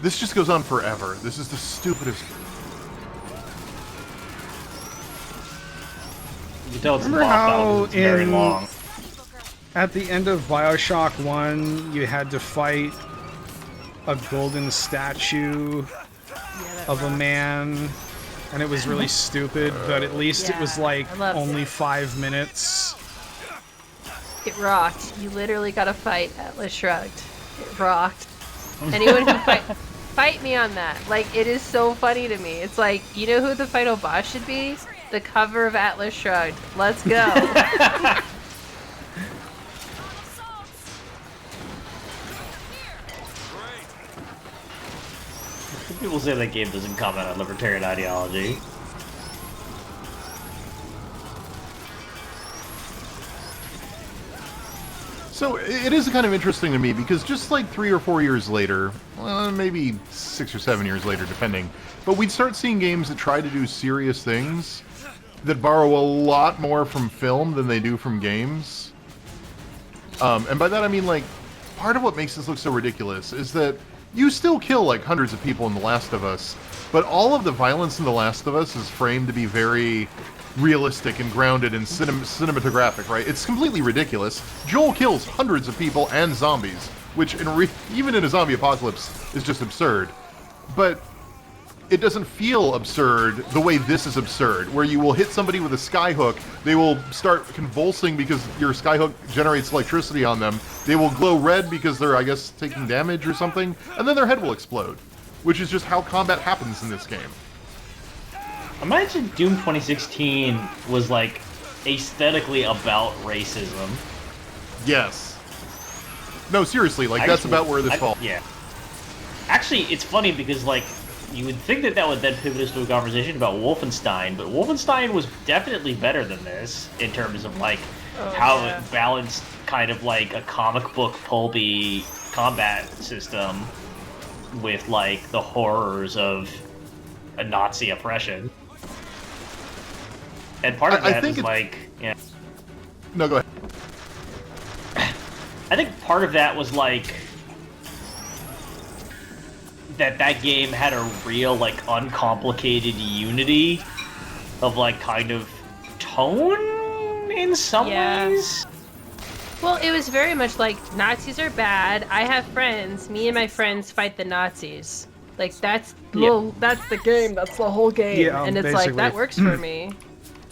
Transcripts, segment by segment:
This just goes on forever. This is the stupidest... You can tell it's Remember how it's very long. At the end of Bioshock 1, you had to fight a golden statue of a man, and it was really stupid, but at least it was like only 5 minutes. It rocked. You literally got to fight Atlas Shrugged. It rocked. Anyone who fight me on that. Like, it is so funny to me. It's like, you know who the final boss should be? The cover of Atlas Shrugged. Let's go. People say that game doesn't comment on libertarian ideology. So it is kind of interesting to me because just like 3 or 4 years later, well, maybe 6 or 7 years later, depending, but we'd start seeing games that try to do serious things that borrow a lot more from film than they do from games. And by that I mean, like, part of what makes this look so ridiculous is that you still kill like hundreds of people in The Last of Us, but all of the violence in The Last of Us is framed to be very realistic and grounded and cinematographic, right? It's completely ridiculous. Joel kills hundreds of people and zombies, which even in a zombie apocalypse is just absurd. But it doesn't feel absurd the way this is absurd, where you will hit somebody with a skyhook, they will start convulsing because your skyhook generates electricity on them, they will glow red because they're, I guess, taking damage or something, and then their head will explode, which is just how combat happens in this game. Imagine Doom 2016 was, like, aesthetically about racism. Yes. No, seriously, like, that's about where this falls. Yeah. Actually, it's funny because, like, you would think that would then pivot us to a conversation about Wolfenstein, but Wolfenstein was definitely better than this in terms of, like, how it balanced kind of like a comic book pulpy combat system with, like, the horrors of a Nazi oppression. And part of that is, like, yeah. No, go ahead. I think part of that was, like, that game had a real, like, uncomplicated unity of, like, kind of tone in some ways. Well, it was very much like, Nazis are bad, I have friends, me and my friends fight the Nazis. Like, that's that's the game, that's the whole game. Yeah, and it's basically. like, that works for me.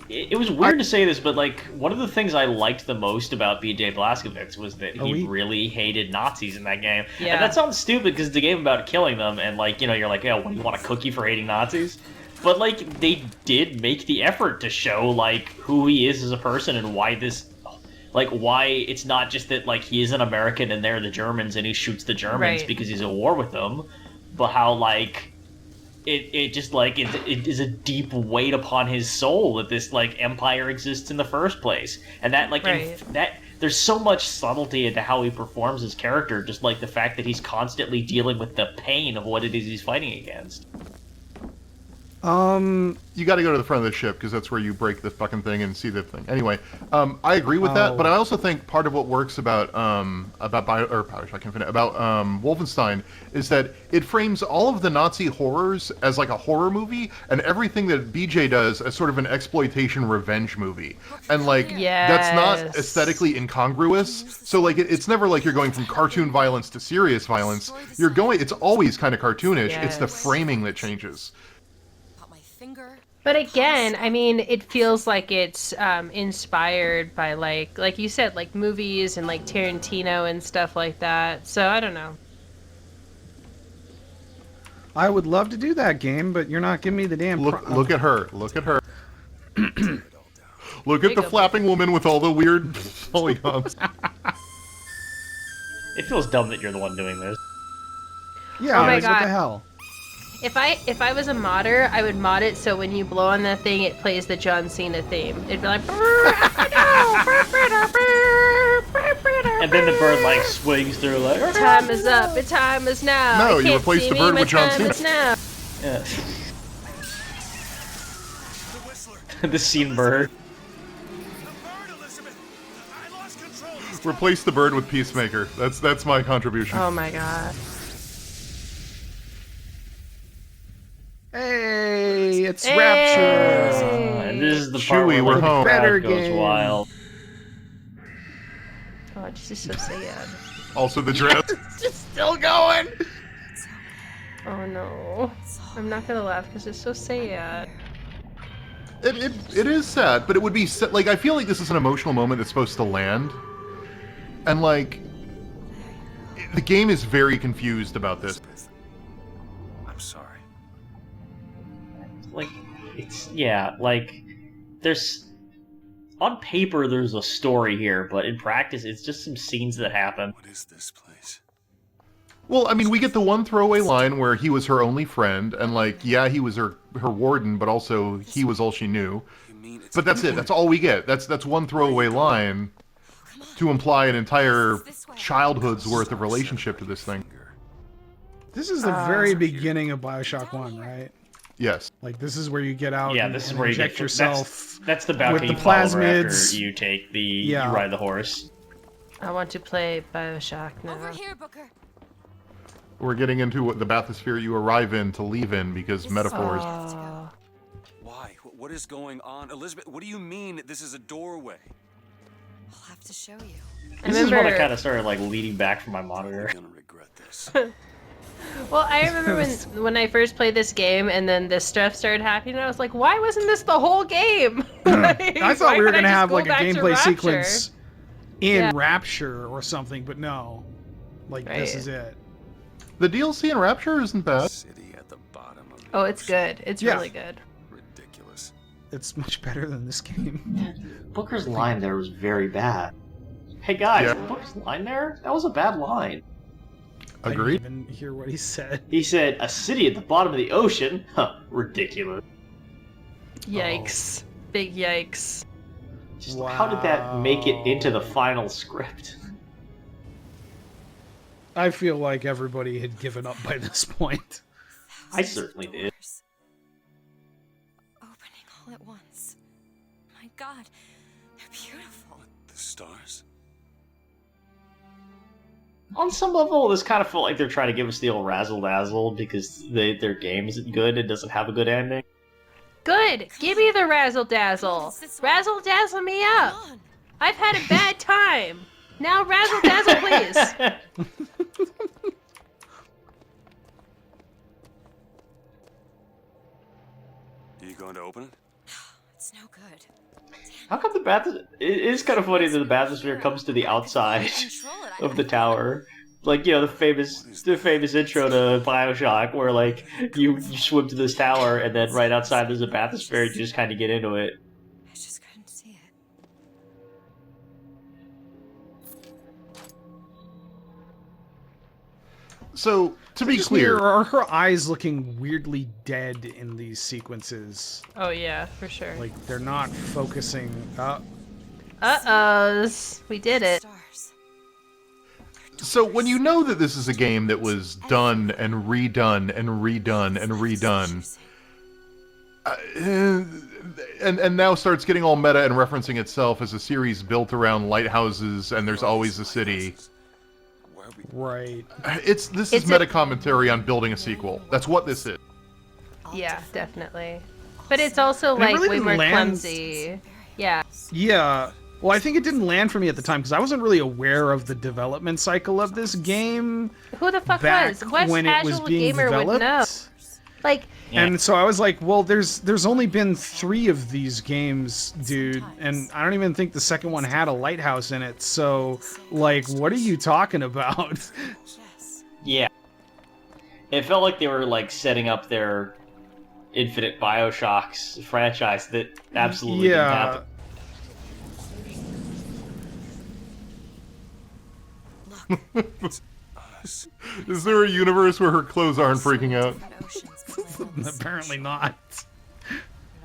It was weird to say this, but, like, one of the things I liked the most about BJ Blazkowicz was that he really hated Nazis in that game. Yeah. And that sounds stupid because it's a game about killing them, and, like, you know, you're like, oh, what, do you want a cookie for hating Nazis? But, like, they did make the effort to show, like, who he is as a person and why this... Like, why it's not just that, like, he is an American and they're the Germans and he shoots the Germans because he's at war with them, but how, like... It just, like, it is a deep weight upon his soul that this, like, empire exists in the first place. And that, like, there's so much subtlety into how he performs his character, just, like, the fact that he's constantly dealing with the pain of what it is he's fighting against. You got to go to the front of the ship because that's where you break the fucking thing and see the thing. Anyway, I agree with that, but I also think part of what works about Wolfenstein is that it frames all of the Nazi horrors as like a horror movie, and everything that BJ does as sort of an exploitation revenge movie. And like that's not aesthetically incongruous. So like it's never like you're going from cartoon violence to serious violence. It's always kind of cartoonish. It's the framing that changes. But again, I mean, it feels like it's inspired by, like you said, like movies and like Tarantino and stuff like that. So I don't know. I would love to do that game, but you're not giving me the damn... Look at her. Look at her. Look at the flapping woman with all the weird polygons. It feels dumb that you're the one doing this. Yeah, oh my what God. the hell? If I was a modder, I would mod it so when you blow on that thing, it plays the John Cena theme. It'd be like... And then the bird, like, swings through, like... The time is up. The time is now. No, you replace the bird with John Cena. Yeah. The scene bird. Replace the bird with Peacemaker. That's my contribution. Oh my God. it's Hey! Rapture. And this is the Chewie, part where we're like, home. the crowd Better goes game. wild. Oh, this is so sad. Also the dress. Just still going. Oh no. I'm not gonna laugh because it's so sad. It is sad, but it would be like I feel like this is an emotional moment that's supposed to land, and like the game is very confused about this. I'm sorry. Like, it's, yeah, like, there's, on paper there's a story here, but in practice it's just some scenes that happen. What is this place? Well, I mean, we get the one throwaway line where he was her only friend, and like, yeah, he was her warden, but also he was all she knew. You mean it's But that's it. That's all we get. That's one throwaway line to imply an entire childhood's worth of relationship to this thing. This is the very beginning of Bioshock 1, right? Yes. Like, this is where you get out Yeah, and, this is and where you inject get yourself. That's the bounty with the you follow her plasmids. after you take the Yeah. you ride the horse. I want to play Bioshock now. Over here, Booker. We're getting into what the bathysphere you arrive in to leave in because metaphors. Oh. Why? What is going on? Elizabeth, what do you mean this is a doorway? I'll have to show you. This is when I kind of started like leaning back from my monitor. I'm gonna regret this. Well, I remember when I first played this game and then this stuff started happening, and I was like, why wasn't this the whole game? Like, I thought why we were couldn't gonna I just have go like a back to gameplay Rapture? sequence in Yeah. Rapture or something, but no. Like, this Right. is it. The DLC in Rapture isn't bad. City at the bottom of the Oh, it's ocean. good. It's Yeah. really good. Ridiculous. It's much better than this game. Booker's line there was very bad. Hey guys, Yeah. Booker's line there? That was a bad line. I Agreed. didn't even hear what he said. He said, "A city at the bottom of the ocean." Huh, ridiculous. Yikes. Big yikes. Just how did that make it into the final script? I feel like everybody had given up by this point. I certainly did. Doors. Opening all at once. My God, they're beautiful. The stars? On some level, this kind of felt like they're trying to give us the old razzle dazzle because their game isn't good. It doesn't have a good ending. Good. Give me the razzle dazzle. Razzle dazzle me up. Come on. I've had a bad time. Now razzle dazzle, please. Are you going to open it? It's no good. How come the it is kind of funny that the bathysphere comes to the outside Control it. of the tower. Like, you know, the famous intro to Bioshock where, like, you swim to this tower and then right outside there's a bathysphere and you just kind of get into it. I just couldn't see it. So, to be Just clear, are her eyes looking weirdly dead in these sequences? Oh yeah, for sure. Like, they're not focusing. Uh-ohs. We did it. Stars. so when you know that this is a game that was done and redone and redone and redone, and now starts getting all meta and referencing itself as a series built around lighthouses and there's always a city. Where are we? Right. This is It's meta commentary on building a sequel. That's what this is. Yeah, definitely. But it's also And it like really way didn't more land- clumsy. Yeah. Yeah. Well, I think it didn't land for me at the time because I wasn't really aware of the development cycle of this game Who the fuck back was? What when it was casual being gamer would know? developed. Like, Yeah. And so I was like, well, there's only been 3 of these games, dude, and I don't even think the second one had a lighthouse in it. So, like, what are you talking about? Yes. Yeah. It felt like they were, like, setting up their Infinite Bioshocks franchise that absolutely didn't happen. Us. Is there a universe where her clothes aren't freaking out? Different oceans between us. Apparently not. It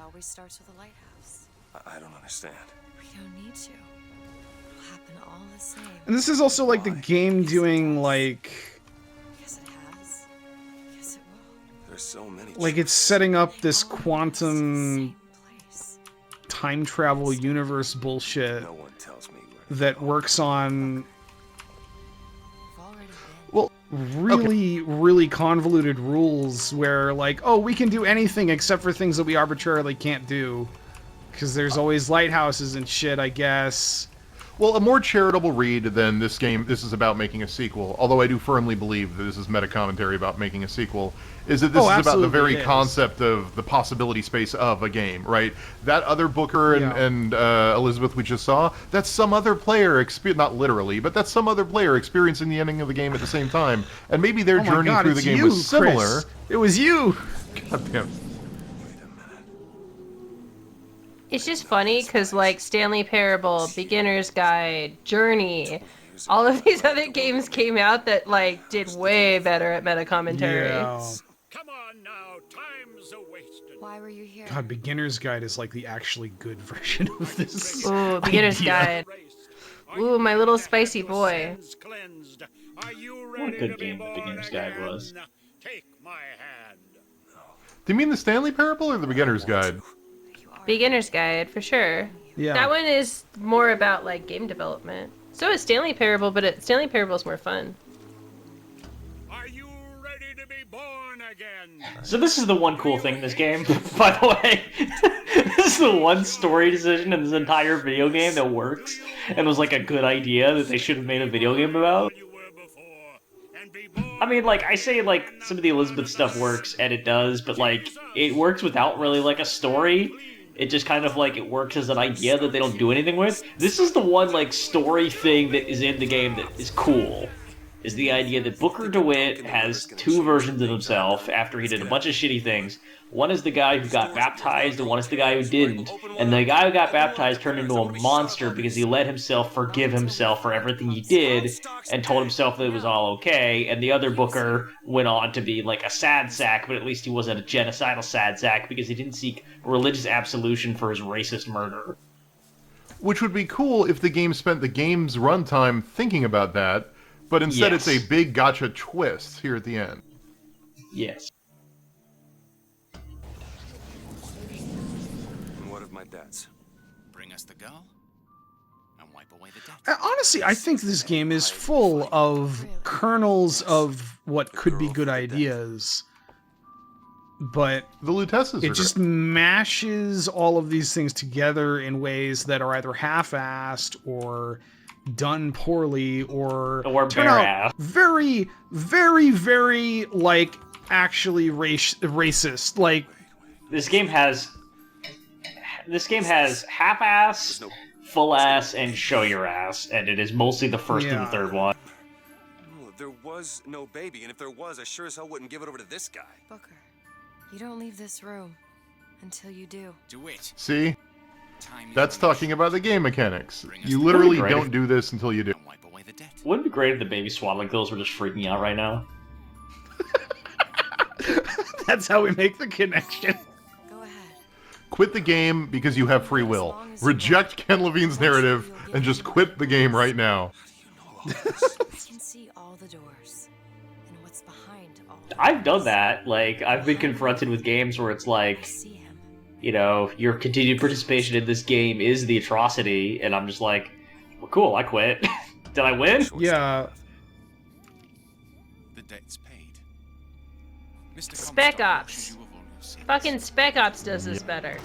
always starts with a lighthouse. I don't understand. We don't need to. It'll happen all the same. And this is also like the Why? game doing like Yes, it has. Yes, it will. There's so many. like it's setting up this All of us in the quantum same place. time travel universe bullshit No one tells me where. that works on We've already been. Well, really convoluted rules where, like, oh, we can do anything except for things that we arbitrarily can't do. Because there's always lighthouses and shit, I guess. well, a more charitable read than this game, this is about making a sequel, although I do firmly believe that this is meta-commentary about making a sequel, is that this is about the very concept of the possibility space of a game, right? That other Booker and Elizabeth we just saw, that's some other player, not literally, but that's some other player experiencing the ending of the game at the same time, and maybe their journey through the game was similar. Chris. It was you! God damn. It's just funny because, like, Stanley Parable, Beginner's Guide, Journey, all of these other games came out that, like, did way better at meta commentary. Yeah. Come on now, time's a wasted. Why were you here? God, Beginner's Guide is like the actually good version of this. Ooh, Beginner's Guide. Ooh, my little spicy boy. What a good game the Beginner's Guide was. Take my hand. Do you mean the Stanley Parable or the Beginner's Guide? Beginner's Guide, for sure. Yeah. That one is more about, like, game development. So is Stanley Parable, but Stanley Parable's more fun. Are you ready to be born again? So this is the one cool thing in this game, by the way. This is the one story decision in this entire video game that works and was like a good idea that they should have made a video game about. You were before, and be born. I mean, like, I say, like, some of the Elizabeth stuff works, and it does, but, like, it works without really, like, a story. It just kind of, like, it works as an idea that they don't do anything with. This is the one, like, story thing that is in the game that is cool. Is the idea that Booker DeWitt has two versions of himself after he did a bunch of shitty things. One is the guy who got baptized, and one is the guy who didn't. And the guy who got baptized turned into a monster because he let himself forgive himself for everything he did, and told himself that it was all okay. And the other Booker went on to be like a sad sack, but at least he wasn't a genocidal sad sack because he didn't seek religious absolution for his racist murder. Which would be cool if the game spent the game's runtime thinking about that, but instead it's a big gotcha twist here at the end. Yes. And what of my debts? Bring us the girl and wipe away the debt. Honestly, I think this game is full of kernels of what could be good ideas, but The Lutesses it are just great. mashes all of these things together in ways that are either half-assed or done poorly or turn bare out ass. very, very, very, like, actually racist. Like, This game has half-ass, full-ass, and show your ass, and it is mostly the first and the third one. Well, there was no baby, and if there was, I sure as hell wouldn't give it over to this guy. Booker, you don't leave this room until you do. Do it. See? Time That's is talking about the game mechanics. Bring us You the literally great. don't do this until you do. and wipe away the debt. Wouldn't it be great if the baby swaddling pills were just freaking out right now? that's how we make the connection. Go ahead. Quit the game because you have free will. Reject Ken Levine's narrative and just quit the game right now. I can see all the doors and what's behind all. I've done that. Like, I've been confronted with games where it's I like, see him. you know, your continued participation in this game is the atrocity, and I'm just like, well, cool, I quit. Did I win? Yeah. The debt's paid. Mr. Spec Comstock Ops. assures you of all your sins. Fucking Spec Ops does this better.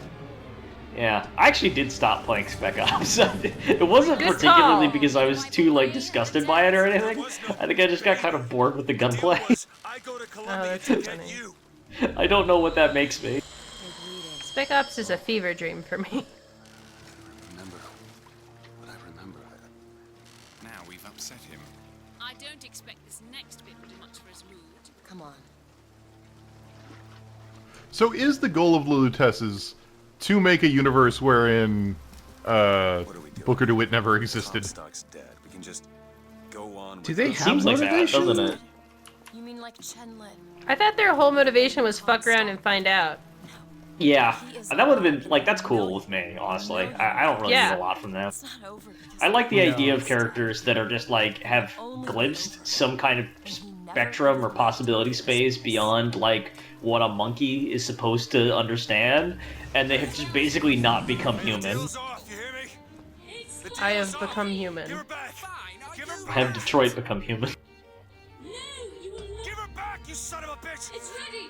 Yeah, I actually did stop playing Spec Ops. It wasn't Good particularly call. because I was too, like, disgusted by it or anything. I think I just got kind of bored with the gunplay. I go to Oh, Columbia that's to so get funny. you. I don't know what that makes me. They're bleeding. Spec Ops is a fever dream for me. Remember, but I remember. Now we've upset him. I don't expect this next bit will do much for his mood. Come on. So is the goal of the Lutesses to make a universe wherein What are we doing? Booker DeWitt never existed? Comstock's dead. We can just go on. Do with they this. have Seems like that, motivation? doesn't it? You mean like Chen Lin? I thought their whole motivation was fuck around and find out. Yeah, that would have been, like, that's cool with me, honestly. I don't really Yeah. need a lot from them. It's not over. because I like the Yeah. idea of characters that are just, like, have glimpsed some kind of spectrum or possibility space beyond, like, what a monkey is supposed to understand, and they have just basically not become human. Deal's off, you hear me? The I have deal's become off. human. Give her back. Give her back. Have Detroit become human? It's ready.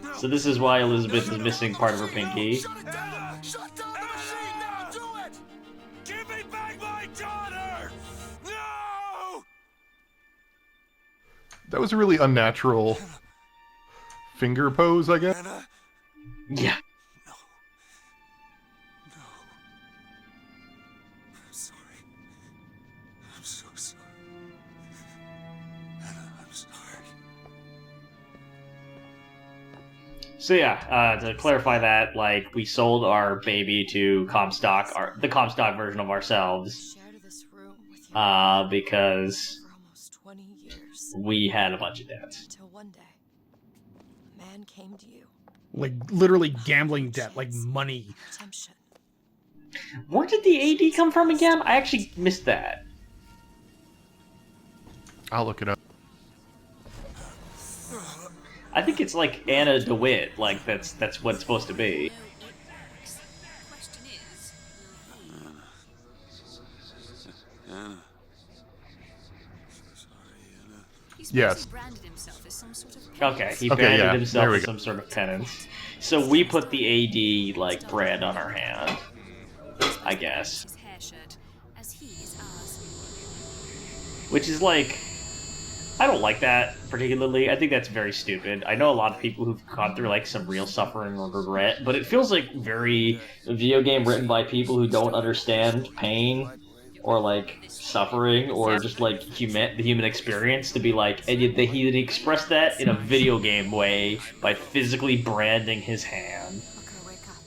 Go. So this is why Elizabeth is missing part of her pinky. Shut it down! Shut down the machine now! Do it! Give me back my daughter! No! That was a really unnatural finger pose, I guess. Anna? Yeah. No. No. I'm sorry. I'm so sorry. Anna, I'm sorry. So yeah, to clarify that, like, we sold our baby to Comstock, the Comstock version of ourselves, Shared this room with you because for almost 20 years. we had a bunch of debts. Until one day, a man came to you. Like, literally gambling debt, like money. Redemption. Where did the AD come from again? I actually missed that. I'll look it up. I think it's like Anna DeWitt, like that's what it's supposed to be. Question is, Anna. he's Yes. branded himself as some sort of Okay, he Okay, branded yeah, himself there we as go. some sort of penance. So we put the AD like brand on our hand, I guess. his hair shirt, as he is ours. Which is like, I don't like that particularly. I think that's very stupid. I know a lot of people who've gone through like some real suffering or regret, but it feels like very a video game written by people who don't understand pain or like suffering or just like the human experience to be like, and yet he expressed that in a video game way by physically branding his hand. Booker, wake up.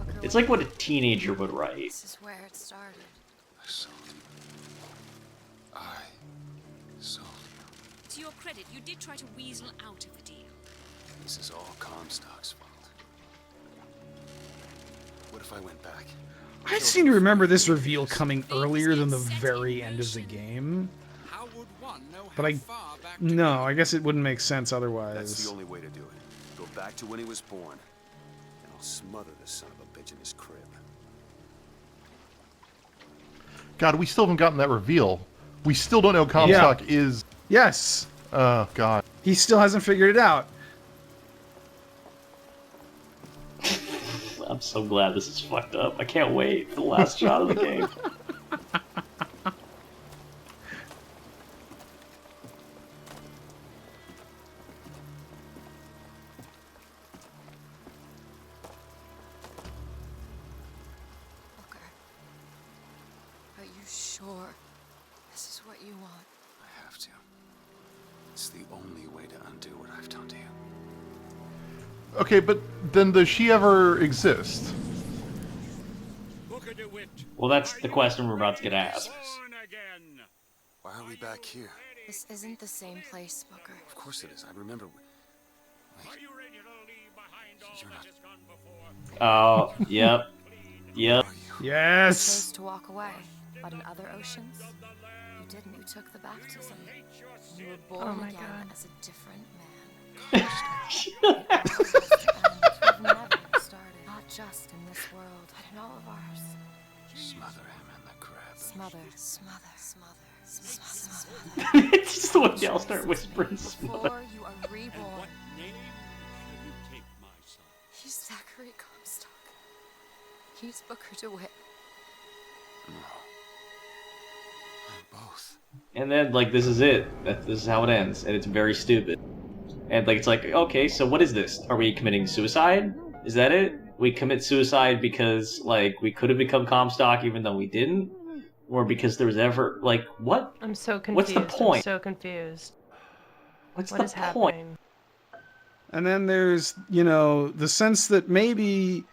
Booker, It's wake like what a teenager would write. This is where it started. I saw you. I saw you. To your credit, you did try to weasel out of the deal. This is all Comstock's fault. What if I went back? I seem to remember this reveal coming earlier than the very end of the game. How would one know But how I... far back to No, I guess it wouldn't make sense That's otherwise. the only way to do it. Go back to when he was born, and I'll smother this son of a bitch in his crib. God, we still haven't gotten that reveal. We still don't know Comstock is... Yes! Oh, God. He still hasn't figured it out. I'm so glad this is fucked up. I can't wait for the last shot of the game. Booker, are you sure this is what you want? I have to. It's the only way to undo what I've done to you. Okay, but then does she ever exist? Booker DeWitt? Well, that's the question we're about to get asked. Born again. Why are we back here? This isn't the same place, Booker. Of course it is. I remember. Are you ready to leave behind all You're that not- has gone before? Oh, yep. Yep. Are you? You Yes! chose to walk away, but in other oceans, you didn't. You took the baptism. You were born my again God. as a different man. We've never started, not just in this world, but in all of ours. Smother him in the crib. Smother, smother, smother, smother. It's just the way they all start whispering smother. Before you are reborn, What name shall you take my son? he's Zachary Comstock. He's Booker DeWitt. No. I'm both. And then, like, this is it. This is how it ends, and it's very stupid. And, like, it's like, okay, so what is this? Are we committing suicide? Is that it? We commit suicide because, like, we could have become Comstock even though we didn't? Or because there was ever, like, what? I'm so What's confused. the point? I'm so confused. What's What the is point? happening? And then there's, you know, the sense that maybe...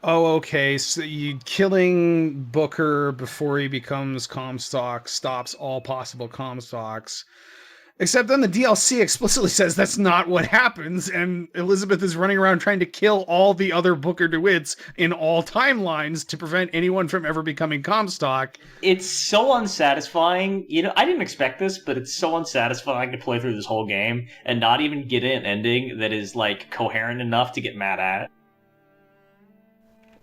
Oh, okay, so you killing Booker before he becomes Comstock stops all possible Comstocks. Except then the DLC explicitly says that's not what happens, and Elizabeth is running around trying to kill all the other Booker DeWitts in all timelines to prevent anyone from ever becoming Comstock. It's so unsatisfying. You know, I didn't expect this, but it's so unsatisfying to play through this whole game and not even get an ending that is, like, coherent enough to get mad at.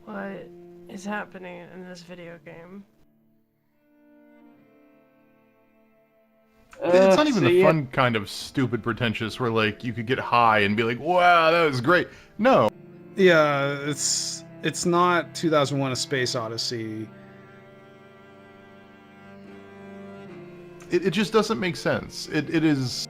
What is happening in this video game? It's not even so the yeah. fun kind of stupid pretentious where like you could get high and be like, wow, that was great. No. Yeah, it's not 2001: A Space Odyssey. It just doesn't make sense. It is...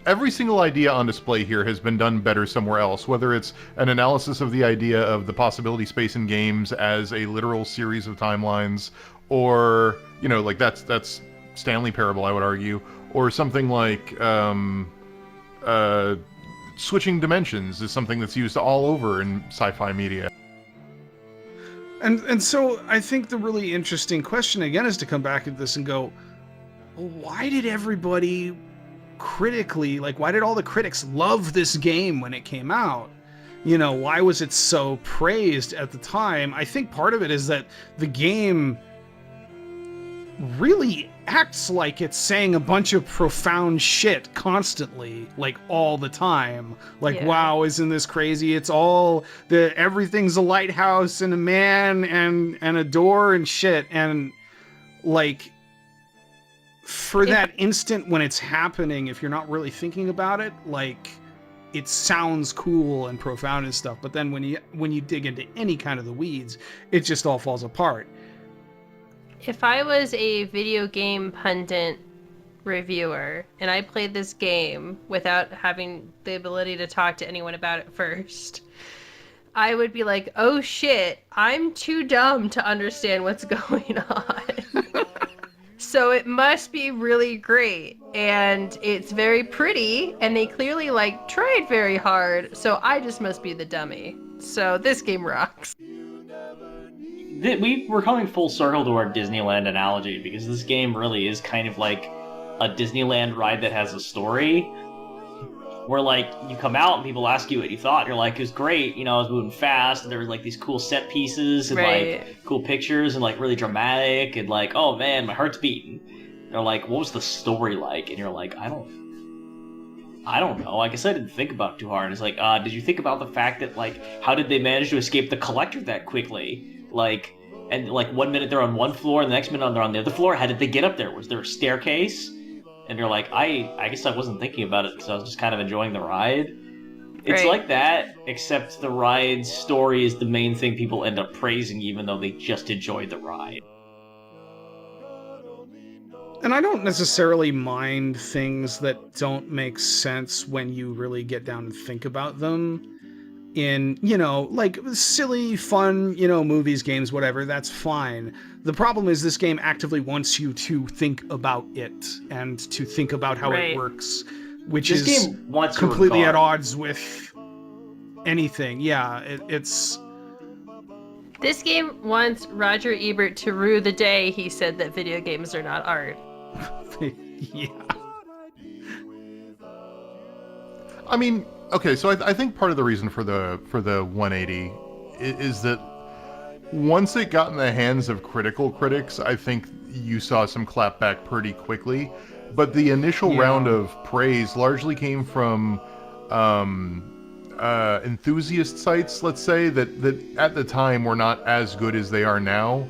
Every single idea on display here has been done better somewhere else, whether it's an analysis of the idea of the possibility space in games as a literal series of timelines, or, you know, like that's Stanley Parable, I would argue, or something like switching dimensions is something that's used all over in sci-fi media. And so I think the really interesting question again is to come back at this and go, well, why did everybody critically, like, why did all the critics love this game when it came out? You know, why was it so praised at the time? I think part of it is that the game really acts like it's saying a bunch of profound shit constantly, like all the time. Like, Yeah. wow, isn't this crazy? It's all everything's a lighthouse and a man and a door and shit. And like, for that instant when it's happening, if you're not really thinking about it, like, it sounds cool and profound and stuff. But then when you dig into any kind of the weeds, it just all falls apart. If I was a video game pundit reviewer and I played this game without having the ability to talk to anyone about it first, I would be like, oh shit, I'm too dumb to understand what's going on. So it must be really great, and it's very pretty, and they clearly like tried very hard, so I just must be the dummy. So this game rocks. We're coming full circle to our Disneyland analogy, because this game really is kind of like a Disneyland ride that has a story, where like you come out and people ask you what you thought, and you're like, it was great, you know, I was moving fast, and there was like these cool set pieces and like cool pictures and like really dramatic, and like, oh man, my heart's beating. And they're like, what was the story like? And you're like, I don't know. I guess I didn't think about it too hard. And it's like, did you think about the fact that like, how did they manage to escape the collector that quickly? Like, and like 1 minute they're on one floor, and the next minute they're on the other floor. How did they get up there? Was there a staircase? And you're like, I guess I wasn't thinking about it because I was just kind of enjoying the ride. It's Right. like that, except the ride's story is the main thing people end up praising, even though they just enjoyed the ride. And I don't necessarily mind things that don't make sense when you really get down and think about them. In, you know, like silly, fun, you know, movies, games, whatever, that's fine. The problem is this game actively wants you to think about it and to think about how it works, which This is game wants to completely at regard. odds with anything. Yeah, it's... This game wants Roger Ebert to rue the day he said that video games are not art. Yeah. I mean, okay, so I think part of the reason for the 180 is that once it got in the hands of critical critics, I think you saw some clapback pretty quickly. But the initial round of praise largely came from enthusiast sites, let's say, that at the time were not as good as they are now.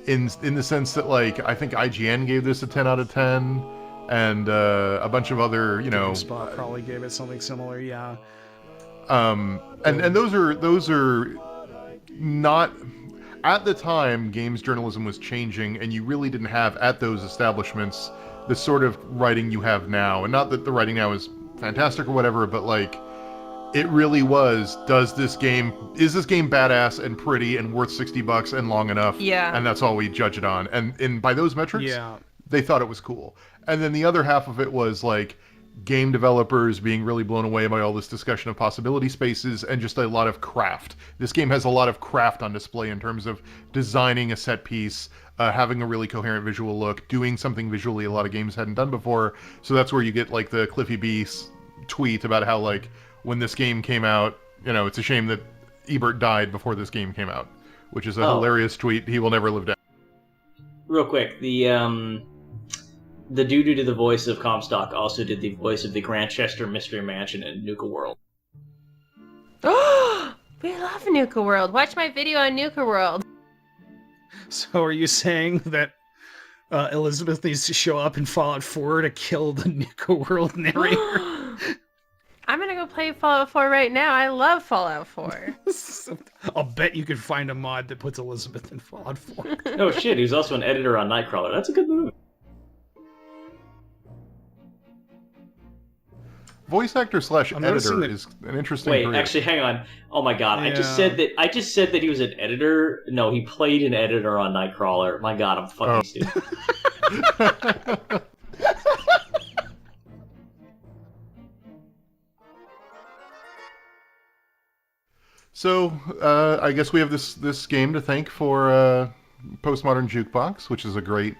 In the sense that, like, I think IGN gave this a 10 out of 10. And a bunch of other, you know, GameSpot probably gave it something similar, yeah. And those are not, at the time, games journalism was changing, and you really didn't have at those establishments the sort of writing you have now. And not that the writing now is fantastic or whatever, but like, it really was, is this game badass and pretty and worth $60 and long enough? Yeah. And that's all we judge it on. And by those metrics, they thought it was cool. And then the other half of it was like game developers being really blown away by all this discussion of possibility spaces and just a lot of craft. This game has a lot of craft on display in terms of designing a set piece, having a really coherent visual look, doing something visually a lot of games hadn't done before. So that's where you get like the Cliffy B tweet about how like when this game came out, you know, it's a shame that Ebert died before this game came out, which is a hilarious tweet he will never live down. Real quick, the dude who did the voice of Comstock also did the voice of the Grantchester Mystery Mansion in Nuka World. Oh, we love Nuka World. Watch my video on Nuka World. So are you saying that Elizabeth needs to show up in Fallout 4 to kill the Nuka World narrator. I'm gonna go play Fallout 4 right now. I love Fallout 4. I'll bet you can find a mod that puts Elizabeth in Fallout 4. Oh shit, he's also an editor on Nightcrawler. That's a good movie. Voice actor / editor is an interesting Wait, career. actually, hang on. Oh my god, Yeah. I just said that he was an editor. No, he played an editor on Nightcrawler. My god, I'm fucking stupid. So, I guess we have this game to thank for Postmodern Jukebox, which is a great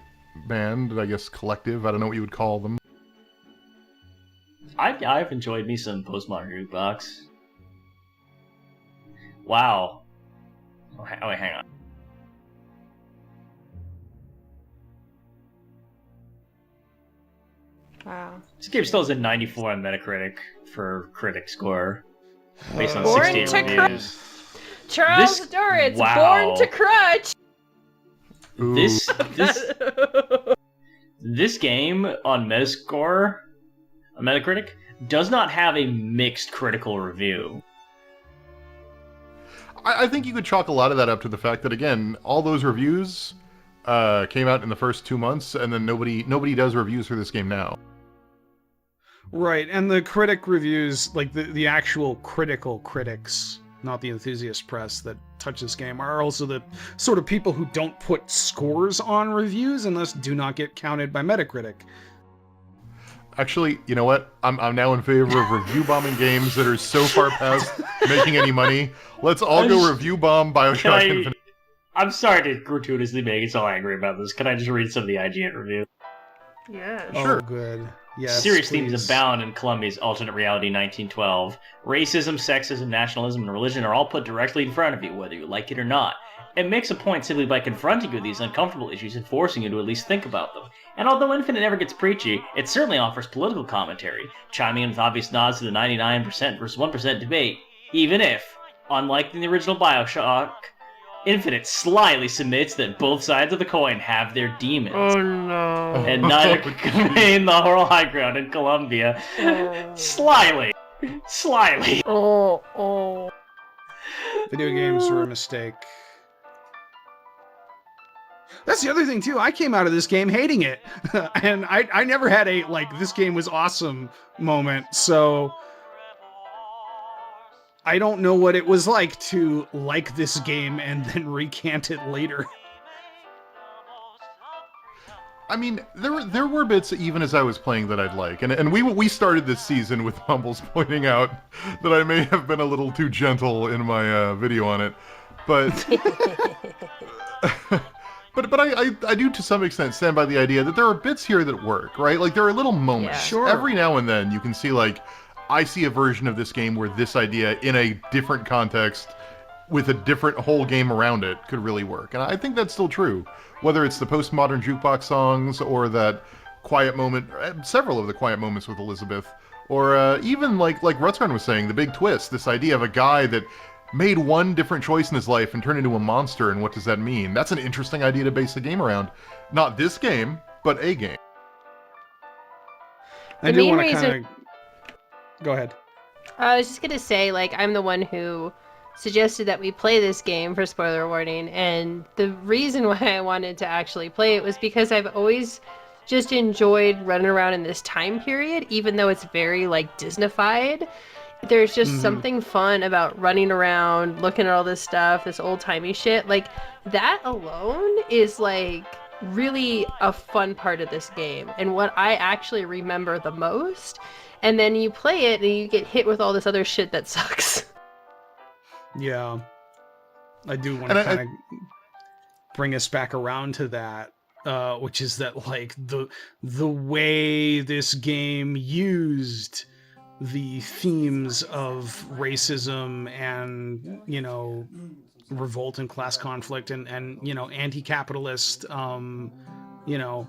band, I guess collective, I don't know what you would call them. I've enjoyed me some Postmodern Jukebox. Wow. Oh, wait, hang on. Wow. This game still has a 94 on Metacritic for critic score, based on Born 68 to reviews. Charles This- Dorrance, wow. born to crutch. Ooh. This game on Metacritic does not have a mixed critical review. I think you could chalk a lot of that up to the fact that, again, all those reviews came out in the first 2 months, and then nobody does reviews for this game now. Right, and the critic reviews, like the actual critical critics, not the enthusiast press that touch this game, are also the sort of people who don't put scores on reviews and thus do not get counted by Metacritic. Actually, you know what? I'm now in favor of review bombing games that are so far past making any money. Let's all go review bomb Bioshock Infinite. I'm sorry to gratuitously make it so angry about this. Can I just read some of the IGN review? Yeah. Sure. Oh, good. Yes, Serious please. themes abound in Columbia's alternate reality 1912. Racism, sexism, nationalism, and religion are all put directly in front of you, whether you like it or not. It makes a point simply by confronting you with these uncomfortable issues and forcing you to at least think about them. And although Infinite never gets preachy, it certainly offers political commentary, chiming in with obvious nods to the 99% versus 1% debate, even if, unlike in the original Bioshock, Infinite slyly submits that both sides of the coin have their demons. Oh no. And neither can remain the moral high ground in Columbia. Slyly. Oh. Video games were a mistake. That's the other thing, too. I came out of this game hating it. And I never had a, like, this game was awesome moment, so I don't know what it was like to like this game and then recant it later. I mean, there were bits even as I was playing that I'd like, and we started this season with Mumbles pointing out that I may have been a little too gentle in my video on it, but but I do to some extent stand by the idea that there are bits here that work, right? Like there are little moments. Yeah. Sure. Every now and then you can see like I see a version of this game where this idea in a different context with a different whole game around it could really work, and I think that's still true. Whether it's the postmodern jukebox songs or that quiet moment, several of the quiet moments with Elizabeth, or even like Rutskarn was saying, the big twist, this idea of a guy that made one different choice in his life and turned into a monster, and what does that mean? That's an interesting idea to base the game around. Not this game, but a game. I The do main want to reason- kind of... Go ahead. I was just gonna say, like, I'm the one who suggested that we play this game for spoiler warning, and the reason why I wanted to actually play it was because I've always just enjoyed running around in this time period, even though it's very, like, Disneyfied. There's just something fun about running around, looking at all this stuff, this old-timey shit. Like, that alone is, like, really a fun part of this game, and what I actually remember the most. And then you play it, and you get hit with all this other shit that sucks. Yeah. I do want And to kind of bring us back around to that, which is that, like, the way this game used the themes of racism and, you know, revolt and class conflict and you know, anti-capitalist, you know,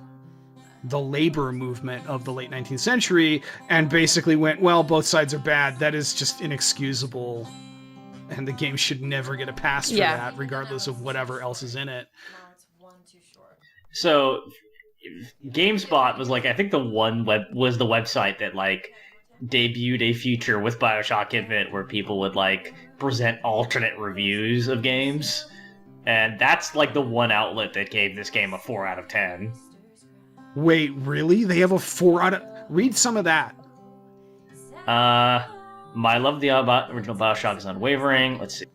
the labor movement of the late 19th century, and basically went, well, both sides are bad. That is just inexcusable. And the game should never get a pass for that, regardless of whatever else is in it. So, GameSpot was like, I think the website that like debuted a feature with Bioshock Infinite where people would like present alternate reviews of games, and that's like the one outlet that gave this game a 4 out of 10. Wait, really? They have a 4 out of... Read some of that. My love of the original Bioshock is unwavering. Let's see.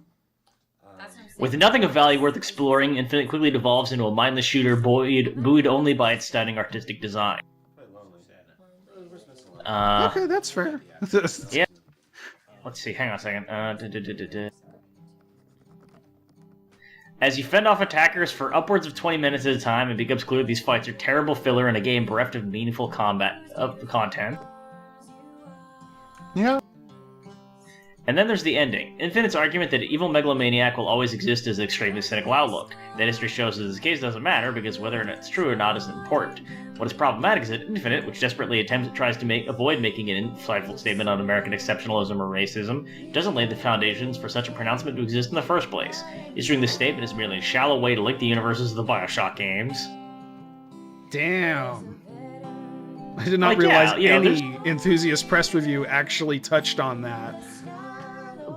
With nothing of value worth exploring, Infinite quickly devolves into a mindless shooter buoyed only by its stunning artistic design. Okay, that's fair. Yeah. Let's see, hang on a second. As you fend off attackers for upwards of 20 minutes at a time, it becomes clear these fights are terrible filler in a game bereft of meaningful combat content. Yeah. And then there's the ending. Infinite's argument that an evil megalomaniac will always exist is an extremely cynical outlook. That history shows that this case doesn't matter because whether or not it's true or not isn't important. What is problematic is that Infinite, which desperately tries to avoid making an insightful statement on American exceptionalism or racism, doesn't lay the foundations for such a pronouncement to exist in the first place. Issuing this statement is merely a shallow way to link the universes of the Bioshock games. Damn. I did not realize any enthusiast press review actually touched on that.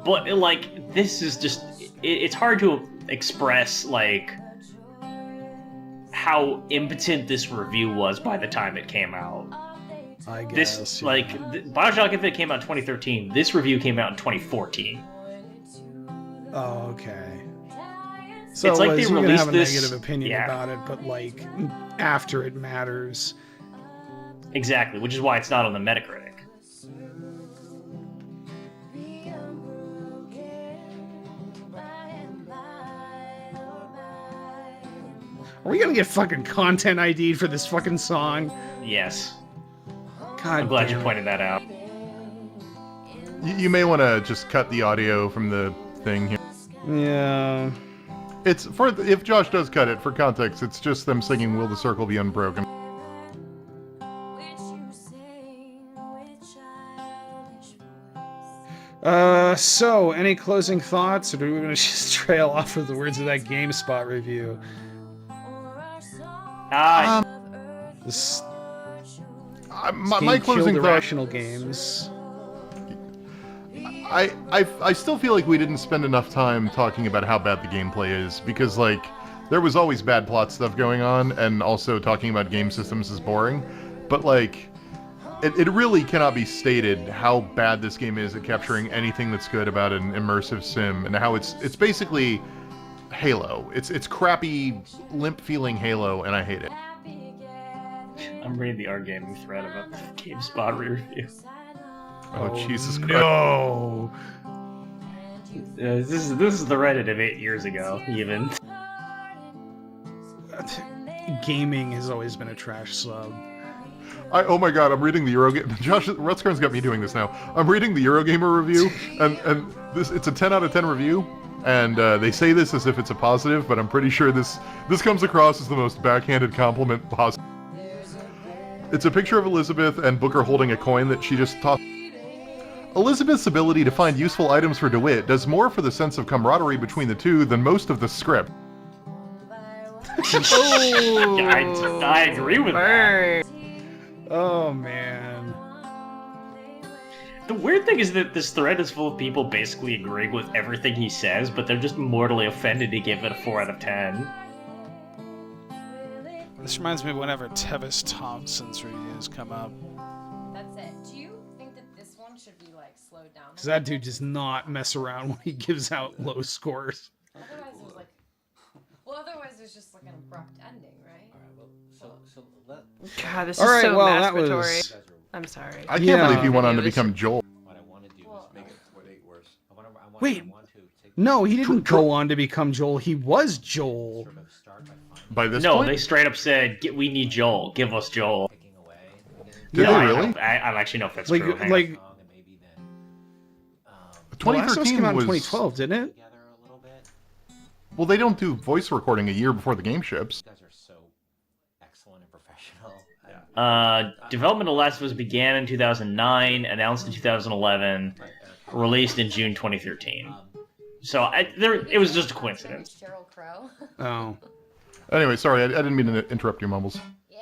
But, like, this is just... It's hard to express, like, how impotent this review was by the time it came out. I guess. Bioshock Infinite came out in 2013. This review came out in 2014. Oh, okay. So it's like they you can released have a negative opinion about it, but, like, after it matters. Exactly, which is why it's not on the Metacritic. Are we gonna get fucking content ID'd for this fucking song? Yes. God I'm glad damn you pointed that out. You may want to just cut the audio from the thing here. Yeah. It's if Josh does cut it, for context, it's just them singing "Will the Circle Be Unbroken." So, any closing thoughts, or do we want to just trail off of the words of that GameSpot review? This my closing thought. Irrational Games. I still feel like we didn't spend enough time talking about how bad the gameplay is, because, like, there was always bad plot stuff going on, and also talking about game systems is boring. But, like, it really cannot be stated how bad this game is at capturing anything that's good about an immersive sim, and how it's basically Halo. It's crappy, limp-feeling Halo, and I hate it. I'm reading the R-Gaming thread about the GameSpot review. Oh, Jesus Christ. No! This is the Reddit of 8 years ago, even. Gaming has always been a trash sub. Oh my god, I'm reading the Eurogamer... Josh, Rutskarn's got me doing this now. I'm reading the Eurogamer review, and it's a 10 out of 10 review, and they say this as if it's a positive, but I'm pretty sure this comes across as the most backhanded compliment possible. It's a picture of Elizabeth and Booker holding a coin that she just tossed. Elizabeth's ability to find useful items for DeWitt does more for the sense of camaraderie between the two than most of the script. I agree with that. Oh, man. The weird thing is that this thread is full of people basically agreeing with everything he says, but they're just mortally offended to give it a 4 out of 10. This reminds me of whenever Tevis Thompson's reviews come up. That's it. Do you think that this one should be, like, slowed down? Because that dude does not mess around when he gives out low scores. Otherwise it was like... Well, otherwise there's just, like, an abrupt ending, right? God, this is Alright, so well, that masturbatory. was... I'm sorry. I can't believe he went on to become Joel. Wait, no, he didn't go on to become Joel. He was Joel. By this No, point? they straight up said, "We need Joel. Give us Joel." Did they really? I actually know if that's Like, true. Hang like, on. The Last of Us came out in was 2012, didn't it? Well, they don't do voice recording a year before the game ships. Development of Last of Us began in 2009, announced in 2011, released in June 2013. So it was just a coincidence. Cheryl Crow. Oh. Anyway, sorry, I didn't mean to interrupt your mumbles. Yeah.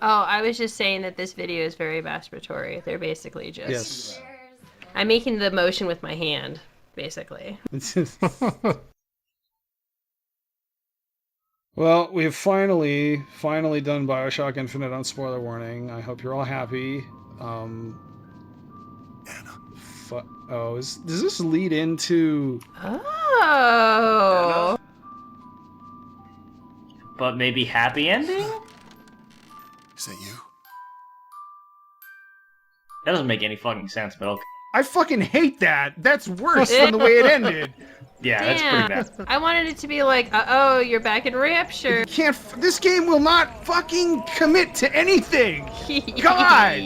Oh, I was just saying that this video is very masturbatory. They're basically just... Yes. I'm making the motion with my hand, basically. Well, we've finally done Bioshock Infinite on spoiler warning. I hope you're all happy. Does this lead into... Oh. But maybe happy ending? Is that you? That doesn't make any fucking sense, but okay. I fucking hate that! That's worse than the way it ended! Yeah, that's pretty bad. I wanted it to be like, uh-oh, you're back in Rapture. This game will not fucking commit to anything! God!